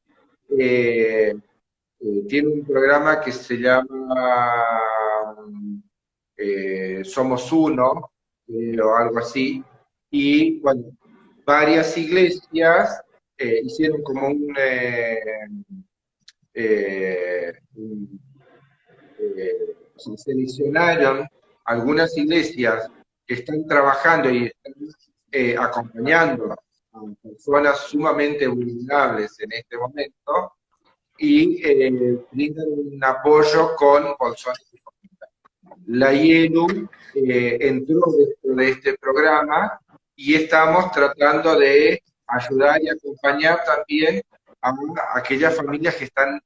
tiene un programa que se llama Somos Uno, o algo así, y bueno, varias iglesias hicieron como seleccionaron algunas iglesias que están trabajando y están acompañando a personas sumamente vulnerables en este momento, y brindan un apoyo con bolsones de comida. La IELU entró dentro de este programa y estamos tratando de ayudar y acompañar también a aquellas familias que están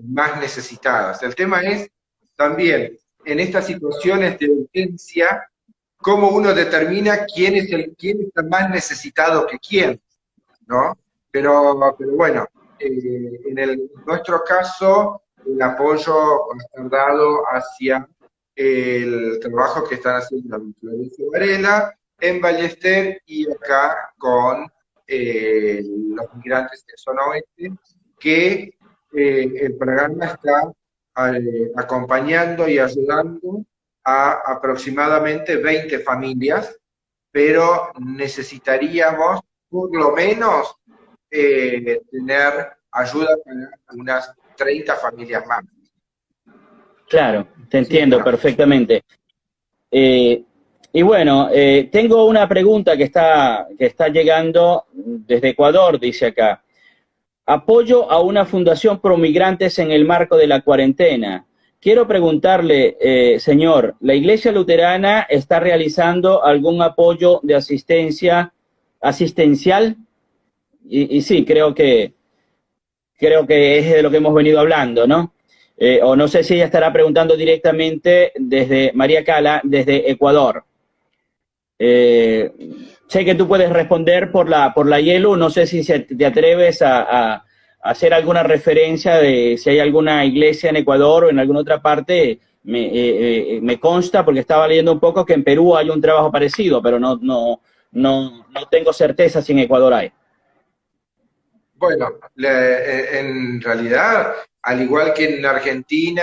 más necesitadas. El tema es también, en estas situaciones de urgencia, cómo uno determina quién está más necesitado que quién, ¿no? Pero bueno, en nuestro caso, el apoyo va a estar dado hacia el trabajo que están haciendo en Florencio Varela, en Ballester, y acá con los migrantes de zona oeste, que el programa está acompañando y ayudando a aproximadamente 20 familias, pero necesitaríamos por lo menos tener ayuda para unas 30 familias más. Claro, te entiendo Sí, claro. perfectamente. Y bueno, tengo una pregunta que está llegando desde Ecuador, dice acá. Apoyo a una fundación pro migrantes en el marco de la cuarentena. Quiero preguntarle, señor, ¿la Iglesia Luterana está realizando algún apoyo de asistencial? Y sí, creo que creo que es de lo que hemos venido hablando, ¿no? O no sé si ella estará preguntando directamente desde María Cala, desde Ecuador. Sé que tú puedes responder por la Hielo, no sé si te atreves a hacer alguna referencia de si hay alguna iglesia en Ecuador o en alguna otra parte. Me consta, porque estaba leyendo un poco, que en Perú hay un trabajo parecido, pero no tengo certeza si en Ecuador hay. Bueno, en realidad, al igual que en Argentina,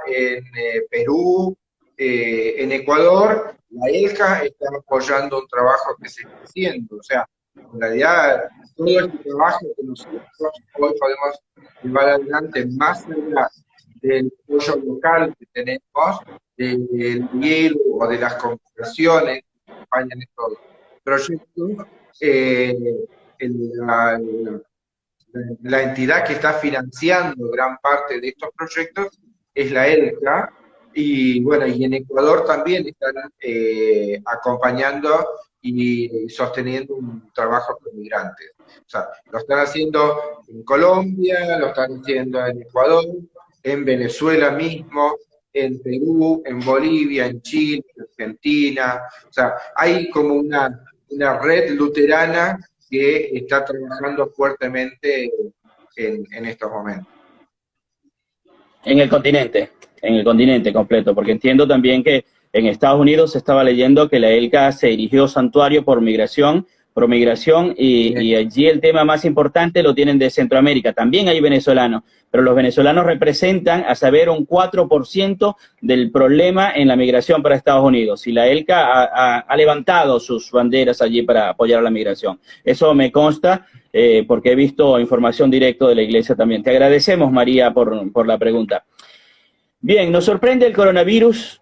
en Perú, en Ecuador, la ELCA está apoyando un trabajo que se está haciendo. O sea, en realidad, todo este trabajo que nosotros hoy podemos llevar adelante, más allá del apoyo local que tenemos, del hielo o de las congregaciones que acompañan estos proyectos, eh, la entidad que está financiando gran parte de estos proyectos es la ELCA, y bueno, y en Ecuador también están acompañando y sosteniendo un trabajo con migrantes. O sea, lo están haciendo en Colombia, lo están haciendo en Ecuador, en Venezuela mismo, en Perú, en Bolivia, en Chile, en Argentina. O sea, hay como una red luterana que está trabajando fuertemente en estos momentos. En el continente completo, porque entiendo también que en Estados Unidos se estaba leyendo que la ELCA se erigió santuario por migración, y allí el tema más importante lo tienen de Centroamérica. También hay venezolanos, pero los venezolanos representan, a saber, un 4% del problema en la migración para Estados Unidos, y la ELCA ha levantado sus banderas allí para apoyar a la migración. Eso me consta, porque he visto información directa de la iglesia también. Te agradecemos, María, por la pregunta. Bien, nos sorprende el coronavirus,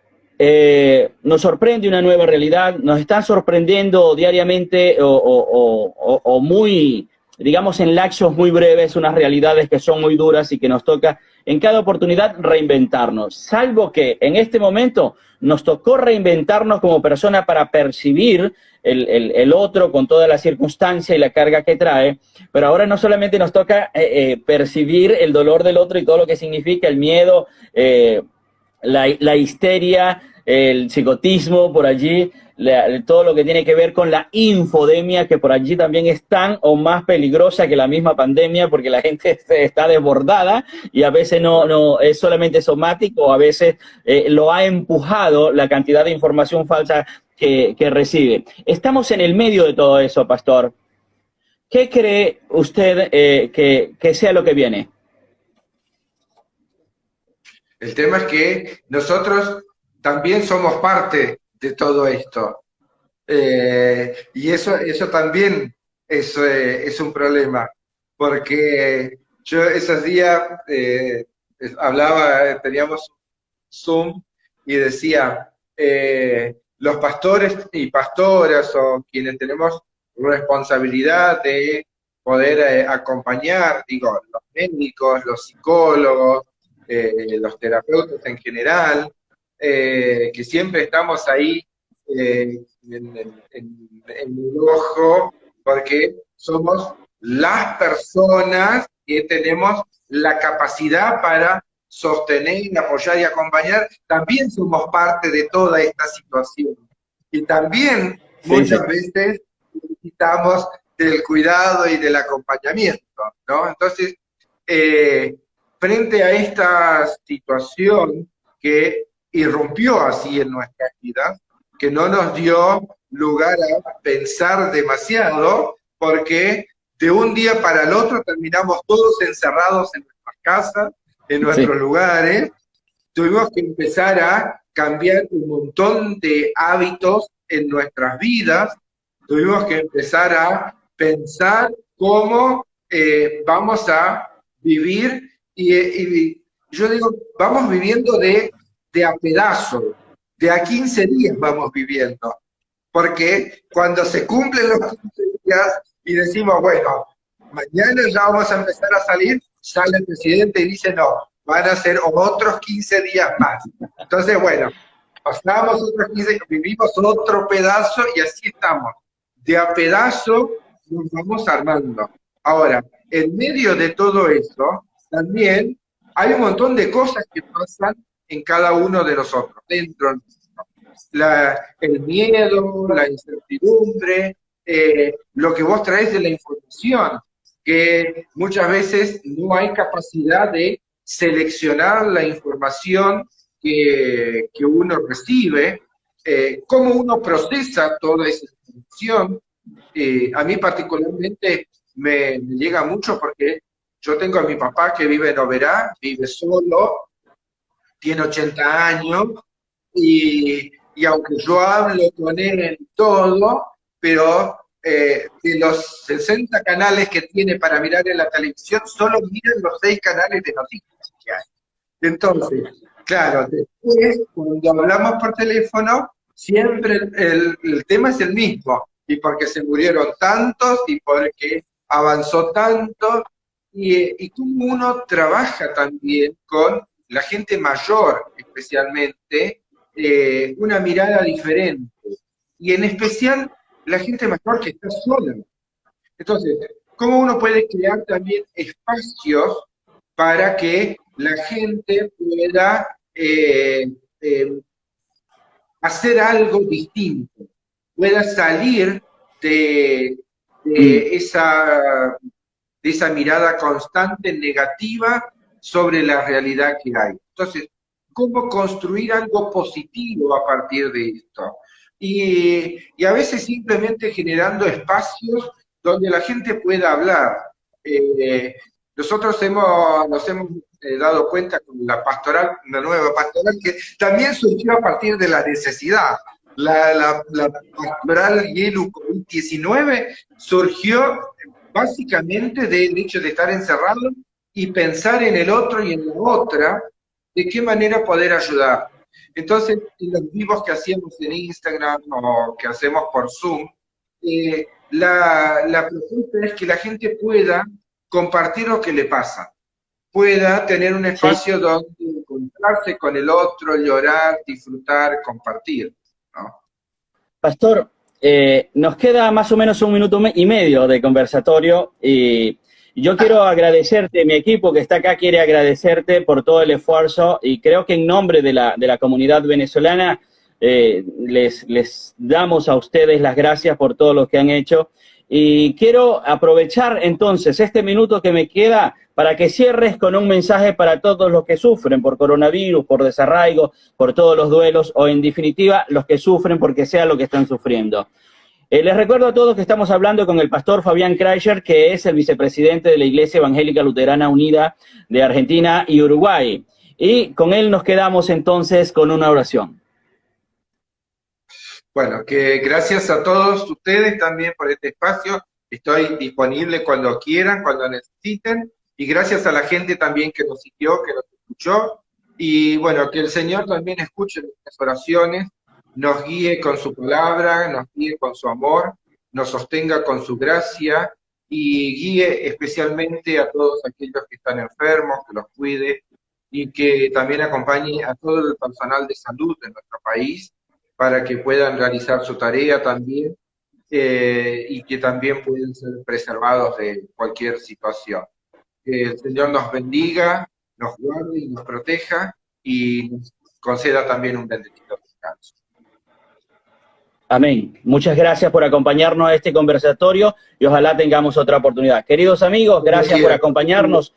nos sorprende una nueva realidad, nos están sorprendiendo diariamente o muy, digamos, en lapsos muy breves, unas realidades que son muy duras y que nos toca en cada oportunidad reinventarnos, salvo que en este momento nos tocó reinventarnos como persona para percibir el otro con toda la circunstancia y la carga que trae, pero ahora no solamente nos toca percibir el dolor del otro y todo lo que significa el miedo, la histeria, el psicotismo por allí, todo lo que tiene que ver con la infodemia, que por allí también es tan o más peligrosa que la misma pandemia, porque la gente está desbordada y a veces no es solamente somático, a veces lo ha empujado la cantidad de información falsa que recibe. Estamos en el medio de todo eso, pastor. ¿Qué cree usted que sea lo que viene? El tema es que nosotros también somos parte de todo esto. Y eso también es un problema, porque yo esos días hablaba, teníamos Zoom y decía, los pastores y pastoras o quienes tenemos responsabilidad de poder acompañar, digo, los médicos, los psicólogos, los terapeutas en general, que siempre estamos ahí en el ojo, porque somos las personas que tenemos la capacidad para sostener, apoyar y acompañar. También somos parte de toda esta situación. Y también muchas veces necesitamos del cuidado y del acompañamiento, ¿no? Entonces, frente a esta situación que irrumpió así en nuestras vidas, que no nos dio lugar a pensar demasiado, porque de un día para el otro terminamos todos encerrados en nuestras casas, en nuestros lugares. Tuvimos que empezar a cambiar un montón de hábitos en nuestras vidas, tuvimos que empezar a pensar cómo vamos a vivir, y yo digo, vamos viviendo de a pedazos, de a 15 días vamos viviendo, porque cuando se cumplen los 15 días y decimos, bueno, mañana ya vamos a empezar a salir, sale el presidente y dice, no, van a ser otros 15 días más. Entonces, bueno, pasamos otros 15, vivimos otro pedazo y así estamos. De a pedazo nos vamos armando. Ahora, en medio de todo eso, también hay un montón de cosas que pasan en cada uno de nosotros, dentro el miedo, la incertidumbre, lo que vos traes de la información, que muchas veces no hay capacidad de seleccionar la información que uno recibe, cómo uno procesa toda esa información. A mí particularmente me llega mucho porque yo tengo a mi papá que vive en Oberá, vive solo, tiene 80 años, y aunque yo hablo con él todo, pero de los 60 canales que tiene para mirar en la televisión, solo miran los 6 canales de noticias que hay. Entonces, claro, después, cuando hablamos por teléfono, siempre el tema es el mismo, y porque se murieron tantos, y porque avanzó tanto, y cómo uno trabaja también con la gente mayor, especialmente, una mirada diferente, y en especial la gente mayor que está sola. Entonces, ¿cómo uno puede crear también espacios para que la gente pueda hacer algo distinto, pueda salir de esa mirada constante negativa sobre la realidad que hay? Entonces, ¿cómo construir algo positivo a partir de esto? Y a veces simplemente generando espacios donde la gente pueda hablar. Nosotros nos hemos dado cuenta con la pastoral, una nueva pastoral, que también surgió a partir de la necesidad. La pastoral YELU COVID-19 surgió básicamente del hecho de estar encerrado y pensar en el otro y en la otra, de qué manera poder ayudar. Entonces, en los vivos que hacíamos en Instagram o que hacemos por Zoom, la propuesta es que la gente pueda compartir lo que le pasa, pueda tener un espacio donde encontrarse con el otro, llorar, disfrutar, compartir, ¿no? Pastor, nos queda más o menos 1 minuto y medio de conversatorio y yo quiero agradecerte, mi equipo que está acá quiere agradecerte por todo el esfuerzo y creo que en nombre de la comunidad venezolana les damos a ustedes las gracias por todo lo que han hecho y quiero aprovechar entonces este minuto que me queda para que cierres con un mensaje para todos los que sufren por coronavirus, por desarraigo, por todos los duelos o en definitiva los que sufren porque sea lo que están sufriendo. Les recuerdo a todos que estamos hablando con el pastor Fabián Kreischer, que es el vicepresidente de la Iglesia Evangélica Luterana Unida de Argentina y Uruguay. Y con él nos quedamos entonces con una oración. Bueno, que gracias a todos ustedes también por este espacio. Estoy disponible cuando quieran, cuando necesiten. Y gracias a la gente también que nos siguió, que nos escuchó. Y bueno, que el Señor también escuche nuestras oraciones, nos guíe con su palabra, nos guíe con su amor, nos sostenga con su gracia y guíe especialmente a todos aquellos que están enfermos, que los cuide y que también acompañe a todo el personal de salud de nuestro país para que puedan realizar su tarea también y que también puedan ser preservados de cualquier situación. Que el Señor nos bendiga, nos guarde y nos proteja y nos conceda también un bendecido descanso. Amén. Muchas gracias por acompañarnos a este conversatorio y ojalá tengamos otra oportunidad. Queridos amigos, gracias por acompañarnos.